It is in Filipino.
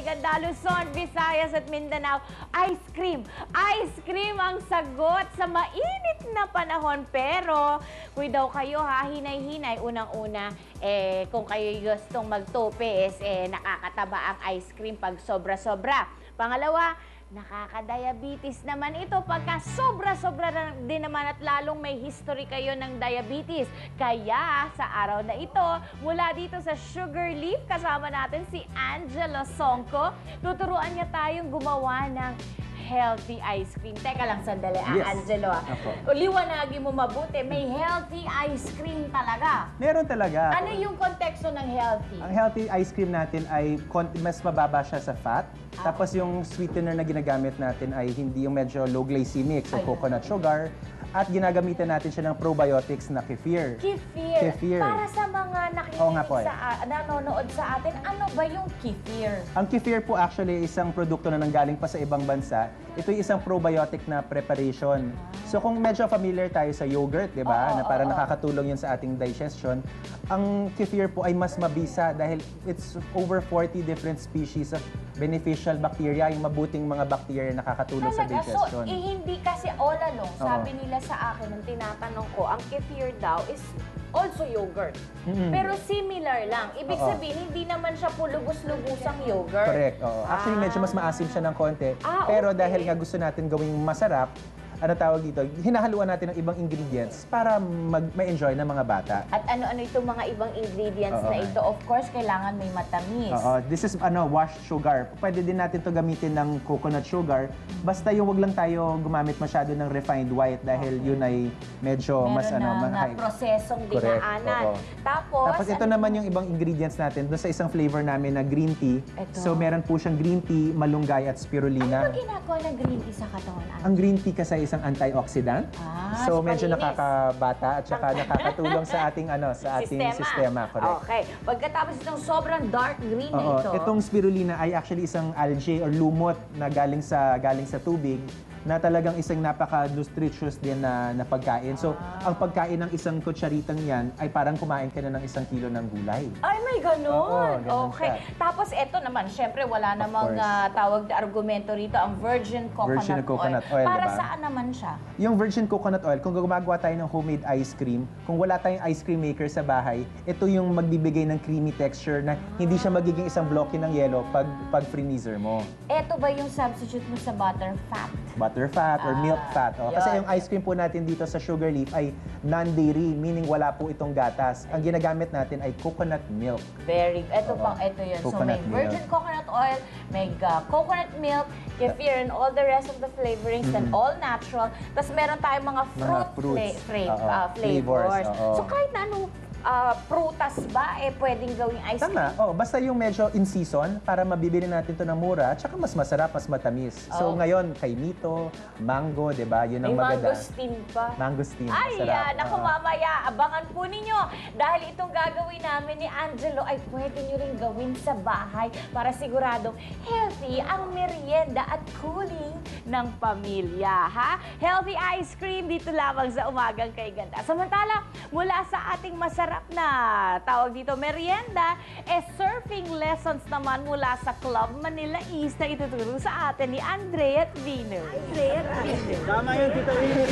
Ganda, Luzon, Visayas at Mindanao. Ice cream. Ice cream ang sagot sa mainit na panahon. Pero, kung daw kayo ha, hinay-hinay, unang-una, kung kayo gustong magtope, nakakataba ang ice cream pag sobra-sobra. Pangalawa, nakaka-diabetes naman ito pagka sobra-sobra din naman at lalong may history kayo ng diabetes. Kaya sa araw na ito, mula dito sa Sugar Leaf, kasama natin si Angelo Songco. Tuturuan niya tayong gumawa ng healthy ice cream. Teka lang sandali, Yes. Angelo. Liwanagin mo mabuti, may healthy ice cream talaga. Meron talaga. Ano yung konteksto ng healthy? Ang healthy ice cream natin ay mas mababa siya sa fat. Tapos yung sweetener na ginagamit natin ay hindi yung medyo low glycemic, so coconut sugar. At ginagamitan natin siya ng probiotics na kefir. Kefir. Kefir. Para sa mga nakikinig nanonood sa atin, ano ba yung kefir? Ang kefir po actually isang produkto na nanggaling pa sa ibang bansa. Ito yung isang probiotic na preparation. So kung medyo familiar tayo sa yogurt, di ba? Na parang nakakatulong yun sa ating digestion. Ang kefir po ay mas mabisa dahil it's over 40 different species of beneficial bacteria, yung mabuting mga bacteria na nakakatulong sa digestion. So, hindi kasi all along, sabi nila sa akin, nung tinatanong ko, ang kefir daw is also yogurt. Pero similar lang. Ibig sabihin, hindi naman siya lubos-lubosang yogurt. Correct. Actually, medyo mas maasim siya ng konti. Pero dahil nga gusto natin gawing masarap, ano tawag dito, hinahaluan natin ng ibang ingredients para ma-enjoy ng mga bata. At ano-ano itong mga ibang ingredients na ito? Of course, kailangan may matamis. This is washed sugar. Pwede din natin to gamitin ng coconut sugar. Basta yung wag lang tayo gumamit masyado ng refined white dahil yun ay medyo mas na prosesong dinaanan. Tapos ito naman yung ibang ingredients natin doon sa isang flavor namin na green tea. So meron po siyang green tea, malunggay at spirulina. Ano ba ginagawa ng green tea sa katawan? Ang green tea kasi isang antioxidant. So medyo nakakabata at saka nakakatulong sa ating sistema. Correct. Okay. Pagkatapos itong sobrang dark green na ito. Itong spirulina ay actually isang algae or lumot na galing sa tubig na talagang isang napaka-nutritious din na pagkain. So, ang pagkain ng isang kutsaritang yan ay parang kumain ka na ng 1 kilo ng gulay. Ay, may ganun. Ganun Okay. siya. Tapos, eto naman, syempre, wala namang tawag na argumento rito, ang virgin coconut oil. Para diba? saan naman siya? Yung virgin coconut oil, kung gumagawa tayo ng homemade ice cream, kung wala tayong ice cream maker sa bahay, ito yung magbibigay ng creamy texture na hindi siya magiging isang blocky ng yelo pag freezer mo. Eto ba yung substitute mo sa butter fat? Butter fat or milk fat. Kasi yung ice cream po natin dito sa Sugar Leaf ay non-dairy, meaning wala po itong gatas. Ang ginagamit natin ay coconut milk. Very good. Ito yun. So may virgin coconut oil, may coconut milk, kefir, and all the rest of the flavorings and all natural. Tapos meron tayong mga fruit flavors. So kahit na anong prutas ba, pwedeng gawing ice cream? Tama. Basta yung medyo in season para mabibili natin to ng mura at saka mas masarap, mas matamis. So ngayon, kay Mito, mango, di ba? Yun ang maganda. Mangosteen pa. Mangosteen. Ay, naku mamaya, abangan po ninyo. Dahil itong gagawin namin ni Angelo ay pwede nyo rin gawin sa bahay para siguradong healthy ang merienda at cooling ng pamilya. Ha? Healthy ice cream dito lamang sa Umagang Kay Ganda. Samantala, mula sa ating masarap na tawag dito merienda, surfing lessons naman mula sa Club Manila East na ituturo sa atin ni Andrea at Vino. Tama yun, Tito Winnie.